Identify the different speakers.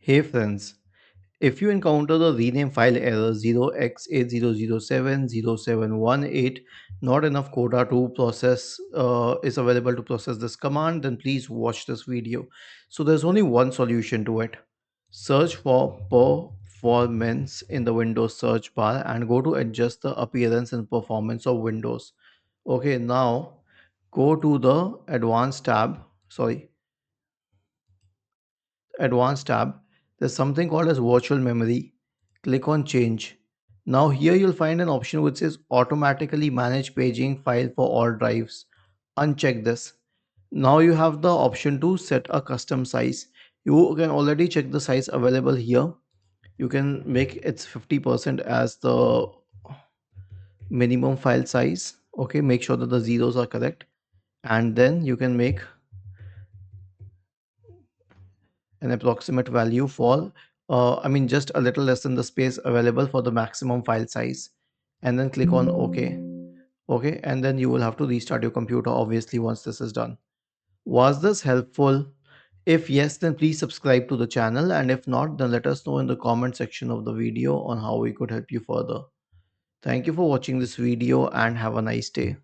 Speaker 1: Hey friends, if you encounter the rename file error 0x80070718, not enough quota to process is available to process this command, then please watch this video. So there's only one solution to it. Search for performance in the Windows search bar and go to adjust the appearance and performance of Windows. Okay, now go to the advanced tab. There's something called as virtual memory. Click on change. Now here you'll find an option which says automatically manage paging file for all drives. Uncheck this. Now you have the option to set a custom size. You can already check the size available here. You can make its 50% as the minimum file size. Okay, make sure that the zeros are correct. And then you can make an approximate value for just a little less than the space available for the maximum file size, and then click on OK, and then you will have to restart your computer obviously once this is done. Was this helpful? If yes, then please subscribe to the channel, and if not, then let us know in the comment section of the video on how we could help you further. Thank you for watching this video and have a nice day.